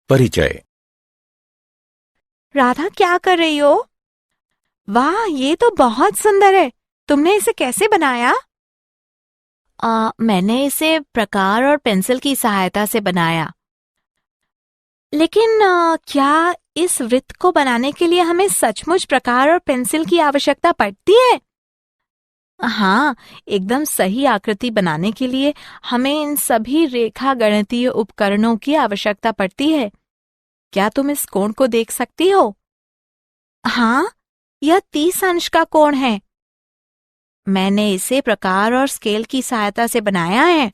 परिचय। राधा, क्या कर रही हो? वाह, ये तो बहुत सुंदर है। तुमने इसे कैसे बनाया? मैंने इसे प्रकार और पेंसिल की सहायता से बनाया। लेकिन क्या इस वृत्त को बनाने के लिए हमें सचमुच प्रकार और पेंसिल की आवश्यकता पड़ती है? हाँ, एकदम सही आकृति बनाने के लिए हमें इन सभी रेखा गणितीय उपकरणों की आवश्यकता पड़ती है। क्या तुम इस कोण को देख सकती हो? हाँ, यह 30 अंश का कोण है। मैंने इसे प्रकार और स्केल की सहायता से बनाया है।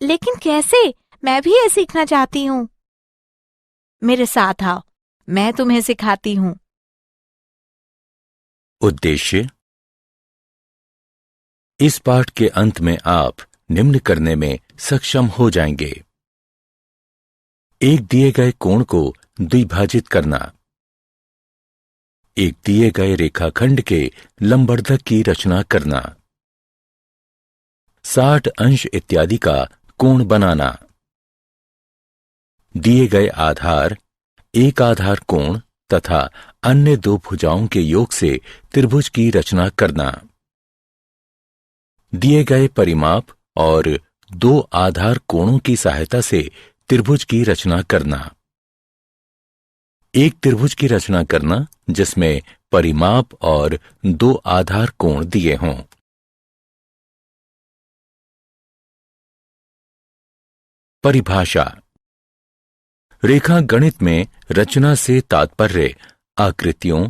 लेकिन कैसे? मैं भी ये सीखना चाहती हूँ। मेरे साथ आओ, मैं तुम्हें सिखाती हूँ। उद्देश्य। इस पाठ के अंत में आप निम्न करने में सक्षम हो जाएंगे। एक दिए गए कोण को द्विभाजित करना, एक दिए गए रेखाखंड के लंबवर्धक की रचना करना, 60 अंश इत्यादि का कोण बनाना, दिए गए आधार, एक आधार कोण तथा अन्य दो भुजाओं के योग से त्रिभुज की रचना करना, दिए गए परिमाप और दो आधार कोणों की सहायता से त्रिभुज की रचना करना, एक त्रिभुज की रचना करना जिसमें परिमाप और दो आधार कोण दिए हों। परिभाषा। रेखा गणित में रचना से तात्पर्य आकृतियों,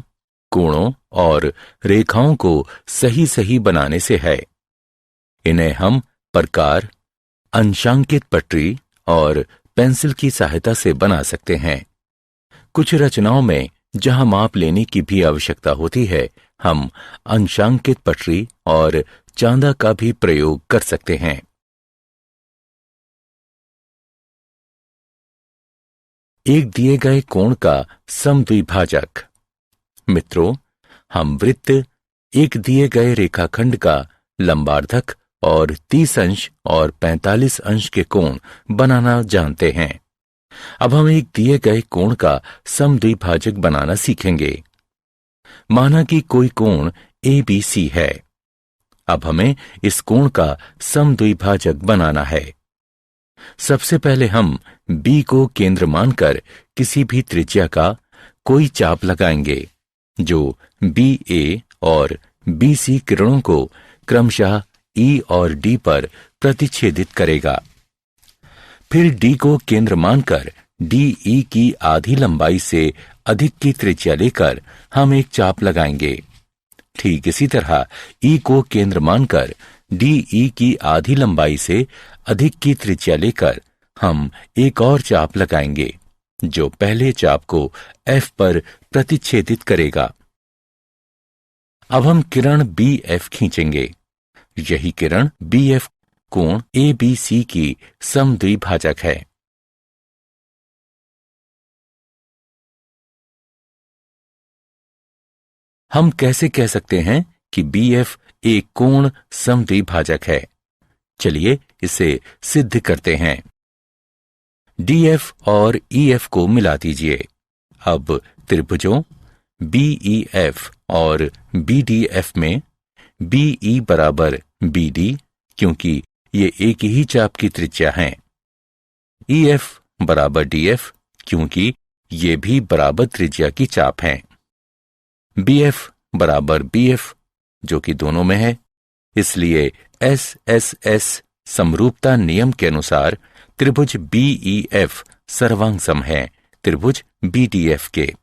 कोणों और रेखाओं को सही सही बनाने से है। इन्हें हम प्रकार, अंशांकित पटरी और पेंसिल की सहायता से बना सकते हैं। कुछ रचनाओं में जहां माप लेने की भी आवश्यकता होती है, हम अंशांकित पटरी और चांदा का भी प्रयोग कर सकते हैं। एक दिए गए कोण का समद्विभाजक। मित्रों, हम वृत्त, एक दिए गए रेखाखंड का लंबार्धक और 30 अंश और 45 अंश के कोण बनाना जानते हैं। अब हम एक दिए गए कोण का समद्विभाजक बनाना सीखेंगे। माना कि कोई कोण ABC है। अब हमें इस कोण का समद्विभाजक बनाना है। सबसे पहले हम B को केंद्र मानकर किसी भी त्रिज्या का कोई चाप लगाएंगे जो BA और BC किरणों को क्रमशः E और D पर प्रतिच्छेदित करेगा। फिर D को केंद्र मानकर DE की आधी लंबाई से अधिक की त्रिज्या लेकर हम एक चाप लगाएंगे। ठीक इसी तरह E को केंद्र मानकर DE की आधी लंबाई से अधिक की त्रिज्या लेकर हम एक और चाप लगाएंगे जो पहले चाप को F पर प्रतिच्छेदित करेगा। अब हम किरण BF खींचेंगे। यही किरण BF कोण ABC की समद्विभाजक है। हम कैसे कह सकते हैं कि BF एक कोण समद्विभाजक है? चलिए इसे सिद्ध करते हैं। DF और EF को मिला दीजिए। अब त्रिभुजों BEF और BDF में BE बराबर BD, क्योंकि ये एक ही चाप की त्रिज्या हैं। EF बराबर DF, क्योंकि ये भी बराबर त्रिज्या की चाप हैं। BF बराबर BF, जो कि दोनों में है। इसलिए SSS समरूपता नियम के अनुसार त्रिभुज BEF सर्वांग है त्रिभुज BDF के,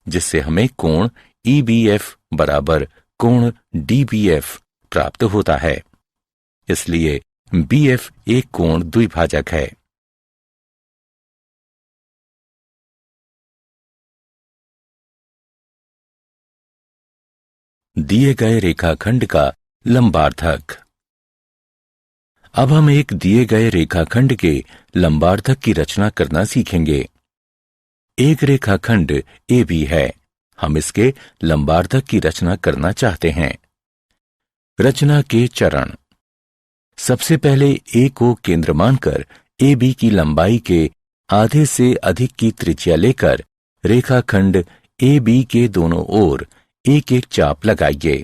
जिससे हमें कोण EBF बराबर कोण DBF प्राप्त होता है। इसलिए BF एक कोण द्विभाजक है। दिए गए रेखाखंड का लंबार्धक। अब हम एक दिए गए रेखाखंड के लंबार्धक की रचना करना सीखेंगे। एक रेखाखंड AB है। हम इसके लंबार्धक की रचना करना चाहते हैं। रचना के चरण। सबसे पहले A को केंद्र मानकर AB की लंबाई के आधे से अधिक की त्रिज्या लेकर रेखाखंड ए बी के दोनों ओर एक एक चाप लगाइए।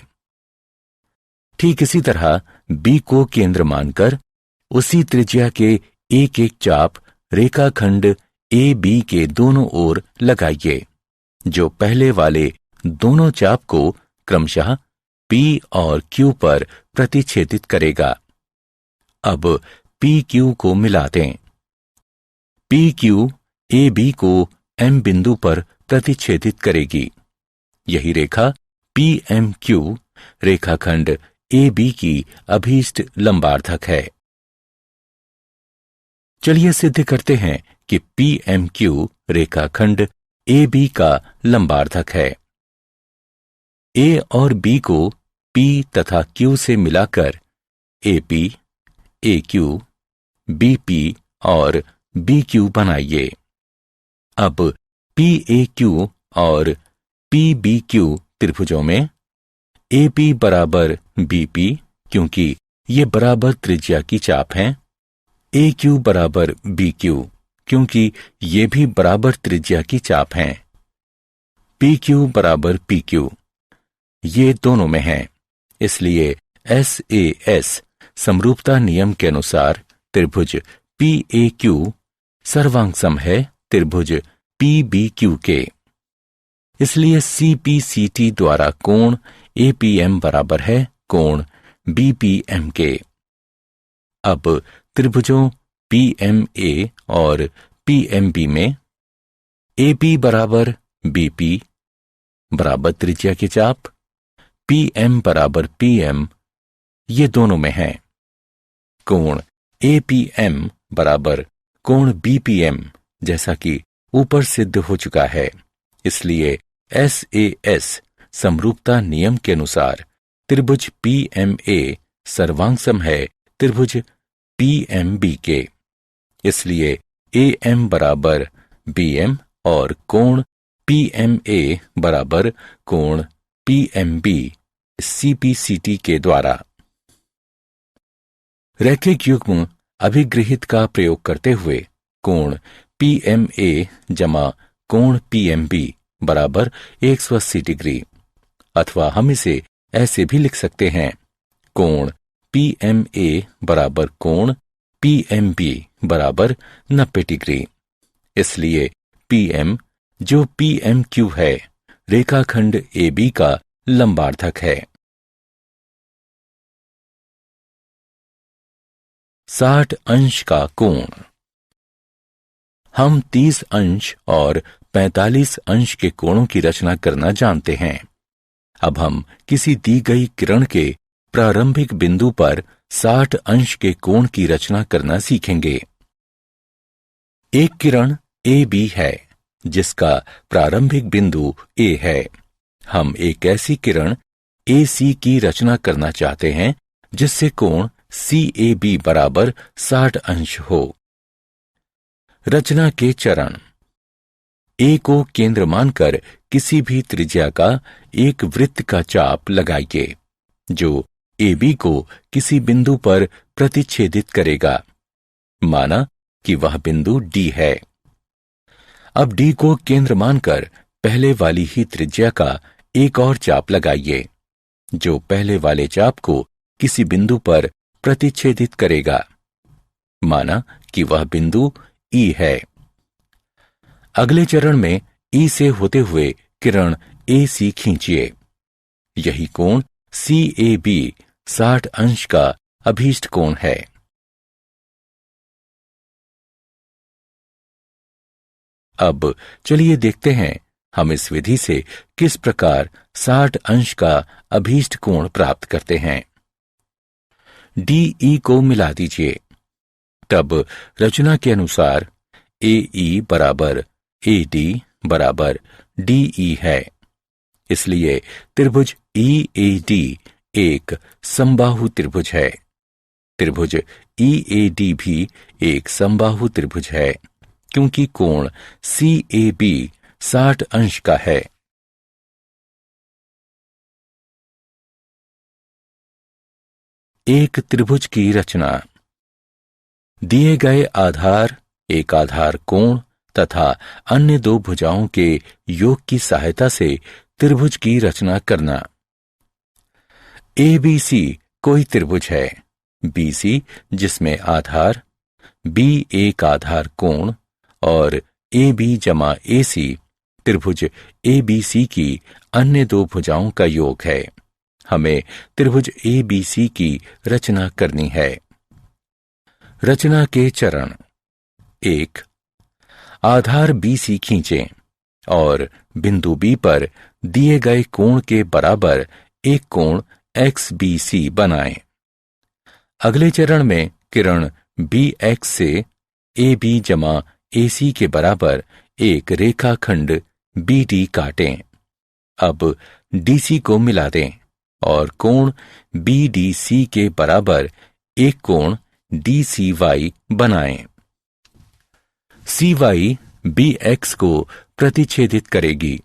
ठीक इसी तरह बी को केंद्र मानकर उसी त्रिज्या के एक एक चाप रेखाखंड ए बी के दोनों ओर लगाइए, जो पहले वाले दोनों चाप को क्रमशः P और Q पर प्रतिच्छेदित करेगा। अब PQ को मिला दें। PQ AB को M बिंदु पर प्रतिच्छेदित करेगी। यही रेखा PMQ रेखाखंड AB की अभीष्ट लंबार्धक है। चलिए सिद्ध करते हैं कि PMQ रेखाखंड AB का लंबार्धक है। A और B को P तथा Q से मिलाकर AP, AQ, BP और BQ बनाइए। अब PAQ और PBQ त्रिभुजों में AP बराबर BP, क्योंकि ये बराबर त्रिज्या की चाप हैं। AQ बराबर BQ, क्योंकि ये भी बराबर त्रिज्या की चाप हैं। PQ बराबर PQ, ये दोनों में हैं। इसलिए SAS समरूपता नियम के अनुसार त्रिभुज PAQ सर्वांग है त्रिभुज PBQ के। इसलिए CPCT द्वारा कोण APM बराबर है कोण BPM के। अब त्रिभुजों PMA और PMB में AP बराबर BP बराबर त्रिज्या की चाप, PM बराबर PM, ये दोनों में हैं। कोण APM बराबर कोण BPM जैसा कि ऊपर सिद्ध हो चुका है। इसलिए SAS समरूपता नियम के अनुसार त्रिभुज PMA सर्वांग है त्रिभुज PMB के। इसलिए AM बराबर BM और कोण PMA बराबर कोण PMB CPCT के द्वारा। रैखिक युग्म अभिगृहित का प्रयोग करते हुए कोण PMA जमा कोण PMB बराबर 180 डिग्री, अथवा हम इसे ऐसे भी लिख सकते हैं कोण PMA बराबर कोण PMB बराबर 90 डिग्री। इसलिए PM जो PMQ है रेखाखंड AB का लंबार्धक है। 60 अंश का कोण। हम 30 अंश और 45 अंश के कोणों की रचना करना जानते हैं। अब हम किसी दी गई किरण के प्रारंभिक बिंदु पर 60 अंश के कोण की रचना करना सीखेंगे। एक किरण AB है जिसका प्रारंभिक बिंदु A है। हम एक ऐसी किरण AC की रचना करना चाहते हैं जिससे कोण CAB बराबर 60 अंश हो। रचना के चरण। A को केंद्र मानकर किसी भी त्रिज्या का एक वृत्त का चाप लगाइए जो AB को किसी बिंदु पर प्रतिच्छेदित करेगा। माना कि वह बिंदु D है। अब D को केंद्र मानकर पहले वाली ही त्रिज्या का एक और चाप लगाइए जो पहले वाले चाप को किसी बिंदु पर प्रतिच्छेदित करेगा। माना कि वह बिंदु E है। अगले चरण में E से होते हुए किरण AC खींचिए। यही कोण CAB 60 अंश का अभीष्ट कोण है। अब चलिए देखते हैं हम इस विधि से किस प्रकार 60 अंश का अभीष्ट कोण प्राप्त करते हैं। DE को मिला दीजिए। तब रचना के अनुसार AE बराबर AD बराबर DE है। इसलिए त्रिभुज EAD एक समबाहु त्रिभुज है। त्रिभुज EAD भी एक समबाहु त्रिभुज है क्योंकि कोण CAB 60 अंश का है। एक त्रिभुज की रचना। दिए गए आधार एक आधार कोण तथा अन्य दो भुजाओं के योग की सहायता से त्रिभुज की रचना करना। ABC कोई त्रिभुज है। BC जिसमें आधार B एक आधार कोण और AB जमा AC त्रिभुज ABC की अन्य दो भुजाओं का योग है। हमें त्रिभुज ABC की रचना करनी है। रचना के चरण। 1. आधार BC खींचें और बिंदु B पर दिए गए कोण के बराबर एक कोण XBC बनाएं। अगले चरण में किरण BX से AB जमा AC के बराबर एक रेखाखंड BD काटें। अब DC को मिला दें और कोण BDC के बराबर एक कोण DCY बनाएं। CY BX को प्रतिच्छेदित करेगी।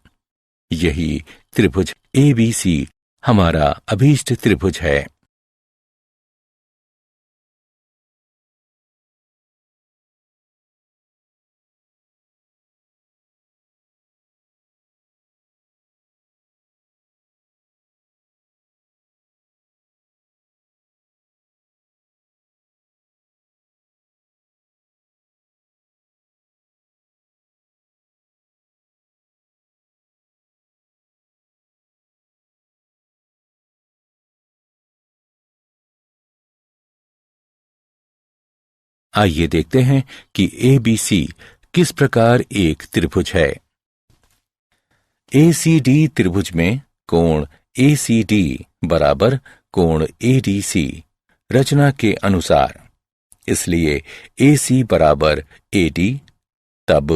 यही त्रिभुज ABC हमारा अभीष्ट त्रिभुज है। आइए देखते हैं कि ABC किस प्रकार एक त्रिभुज है। ACD त्रिभुज में कोण ACD बराबर कोण ADC रचना के अनुसार, इसलिए AC बराबर AD, तब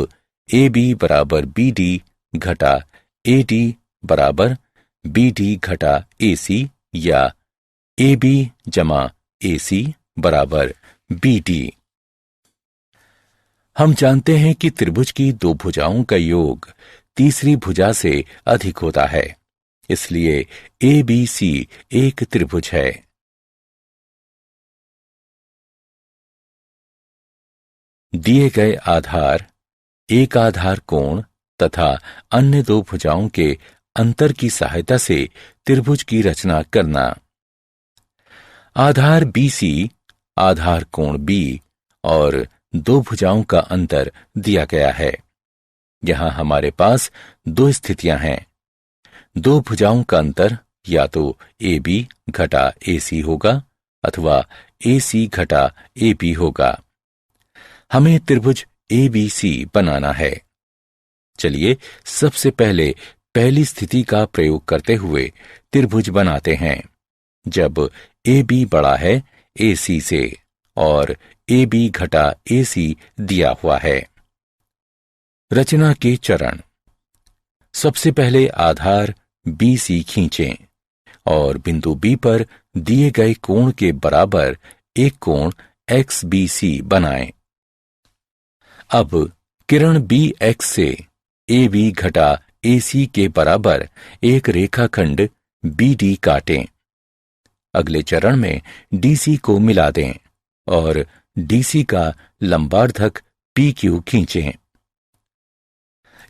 AB बराबर BD घटा AD बराबर BD घटा AC या AB जमा AC बराबर BD। हम जानते हैं कि त्रिभुज की दो भुजाओं का योग तीसरी भुजा से अधिक होता है, इसलिए ABC एक त्रिभुज है। दिए गए आधार, एक आधार कोण तथा अन्य दो भुजाओं के अंतर की सहायता से त्रिभुज की रचना करना। आधार BC, आधार कोण B और दो भुजाओं का अंतर दिया गया है। यहां हमारे पास दो स्थितियां हैं। दो भुजाओं का अंतर या तो AB घटा AC होगा अथवा AC घटा AB होगा। हमें त्रिभुज ABC बनाना है। चलिए सबसे पहले पहली स्थिति का प्रयोग करते हुए त्रिभुज बनाते हैं, जब AB बड़ा है AC से और AB घटा AC दिया हुआ है। रचना के चरण। सबसे पहले आधार BC खींचें और बिंदु B पर दिए गए कोण के बराबर एक कोण XBC बनाएं। अब किरण BX से AB घटा AC के बराबर एक रेखाखंड BD काटें। अगले चरण में DC को मिला दें और DC का लंबार्धक PQ खींचें।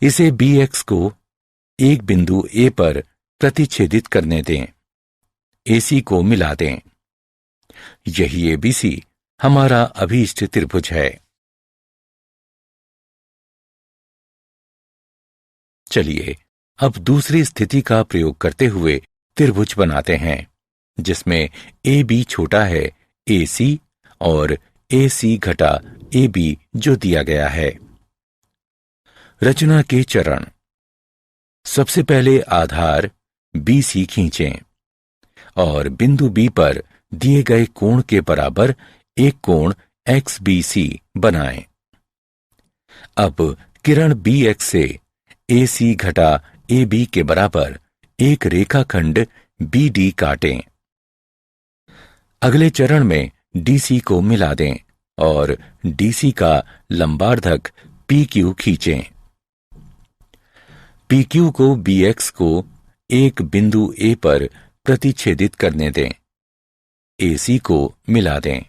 इसे BX को एक बिंदु A पर प्रतिच्छेदित करने दें। AC को मिला दें। यही ABC हमारा अभीष्ट त्रिभुज है। चलिए अब दूसरी स्थिति का प्रयोग करते हुए त्रिभुज बनाते हैं, जिसमें AB छोटा है AC और AC घटा AB जो दिया गया है। रचना के चरण। सबसे पहले आधार BC खींचें और बिंदु B पर दिए गए कोण के बराबर एक कोण XBC बनाएं। अब किरण BX से AC घटा AB के बराबर एक रेखाखंड BD काटें। अगले चरण में DC को मिला दें और DC का लंबार्धक PQ खींचें। PQ को BX को एक बिंदु A पर प्रतिच्छेदित करने दें। AC को मिला दें।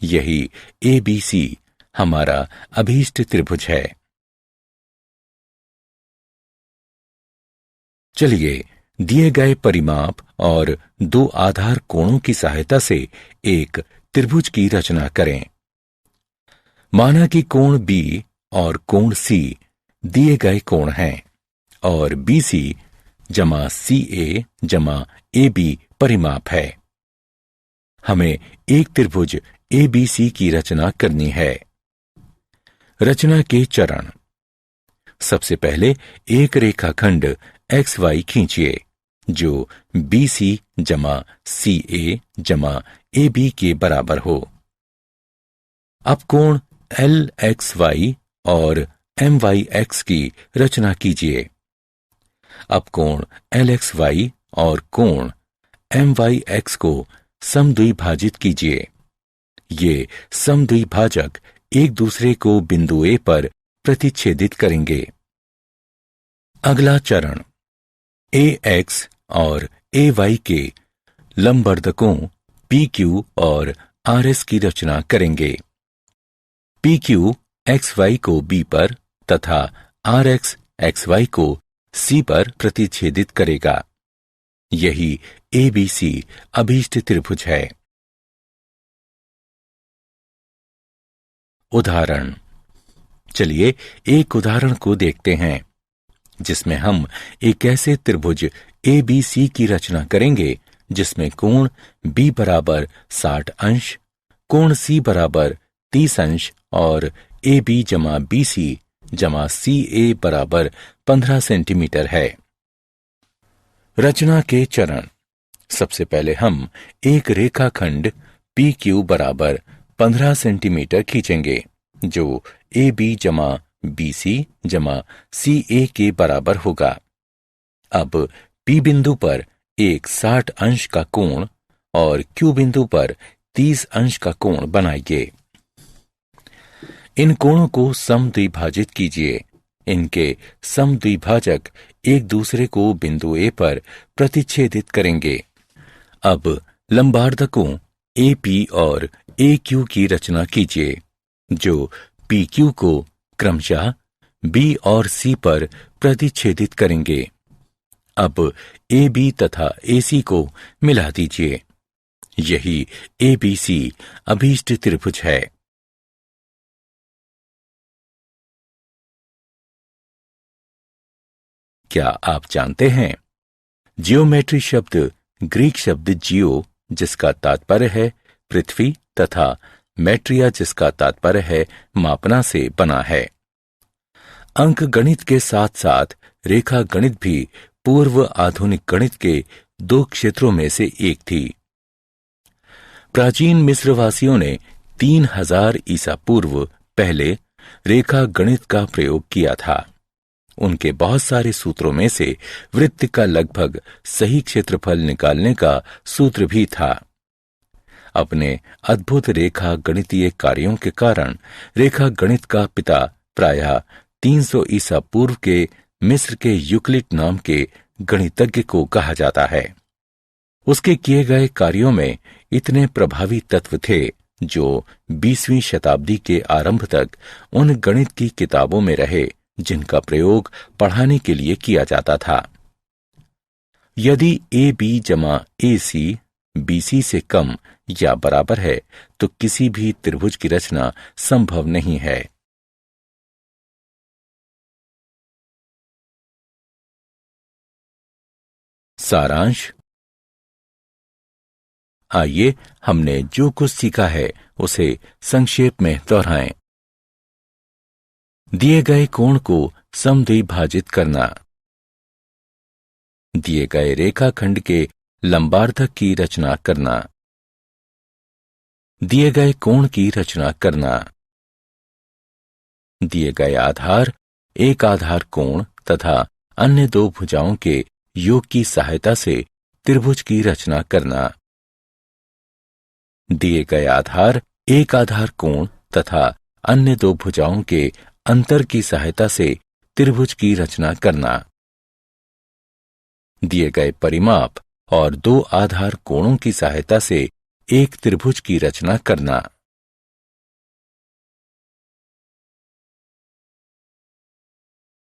यही ABC हमारा अभीष्ट त्रिभुज है। चलिए दिए गए परिमाप और दो आधार कोणों की सहायता से एक त्रिभुज की रचना करें। माना कि कोण B और कोण C दिए गए कोण हैं और BC जमा CA जमा AB परिमाप है। हमें एक त्रिभुज ABC की रचना करनी है। रचना के चरण। सबसे पहले एक रेखाखंड XY खींचिए जो BC जमा CA जमा AB के बराबर हो। अब कोण LXY और MYX की रचना कीजिए। अब कोण LXY और कोण MYX को समद्विभाजित कीजिए। ये समद्विभाजक एक दूसरे को बिंदु A पर प्रतिच्छेदित करेंगे। अगला चरण AX और AY के लंबवर्धकों PQ और RS की रचना करेंगे। PQ XY को B पर तथा RX XY को C पर प्रतिच्छेदित करेगा। यही ABC अभीष्ट त्रिभुज है। उदाहरण। चलिए एक उदाहरण को देखते हैं जिसमें हम एक ऐसे त्रिभुज ABC की रचना करेंगे जिसमें कोण B बराबर 60 अंश, कोण C बराबर 30 अंश और AB जमा BC जमा CA बराबर 15 सेंटीमीटर है। रचना के चरण। सबसे पहले हम एक रेखाखंड PQ बराबर 15 सेंटीमीटर खींचेंगे जो AB जमा BC जमा CA के बराबर होगा। अब P बिंदु पर एक 60 अंश का कोण और Q बिंदु पर 30 अंश का कोण बनाइए। इन कोणों को समद्विभाजित कीजिए। इनके समद्विभाजक एक दूसरे को बिंदु A पर प्रतिच्छेदित करेंगे। अब लंबवर्धकों AP और AQ की रचना कीजिए जो PQ को क्रमशः B और C पर प्रतिच्छेदित करेंगे। अब AB तथा AC को मिला दीजिए। यही ABC अभीष्ट त्रिभुज है। क्या आप जानते हैं जियोमेट्री शब्द ग्रीक शब्द जियो जिसका तात्पर्य है पृथ्वी तथा मैट्रिया जिसका तात्पर्य है मापना से बना है। अंक गणित के साथ साथ रेखा गणित भी पूर्व आधुनिक गणित के दो क्षेत्रों में से एक थी। प्राचीन मिस्रवासियों ने 3000 ईसा पूर्व पहले रेखा गणित का प्रयोग किया था। उनके बहुत सारे सूत्रों में से वृत्त का लगभग सही क्षेत्रफल निकालने का सूत्र भी था। अपने अद्भुत रेखा गणितीय कार्यों के कारण रेखा गणित का पिता प्रायः 300 ईसा पूर्व के मिस्र के यूक्लिड नाम के गणितज्ञ को कहा जाता है। उसके किए गए कार्यों में इतने प्रभावी तत्व थे जो 20वीं शताब्दी के आरंभ तक उन गणित की किताबों में रहे जिनका प्रयोग पढ़ाने के लिए किया जाता था। यदि AB जमा AC BC से कम या बराबर है तो किसी भी त्रिभुज की रचना संभव नहीं है। सारांश। आइए हमने जो कुछ सीखा है उसे संक्षेप में दोहराएं। दिए गए कोण को समद्विभाजित करना, दिए गए रेखाखंड के लंबार्धक की रचना करना, दिए गए कोण की रचना करना, दिए गए आधार एक आधार कोण तथा अन्य दो भुजाओं के योग की सहायता से त्रिभुज की रचना करना, दिए गए आधार एक आधार कोण तथा अन्य दो भुजाओं के अंतर की सहायता से त्रिभुज की रचना करना, दिए गए परिमाप और दो आधार कोणों की सहायता से एक त्रिभुज की रचना करना।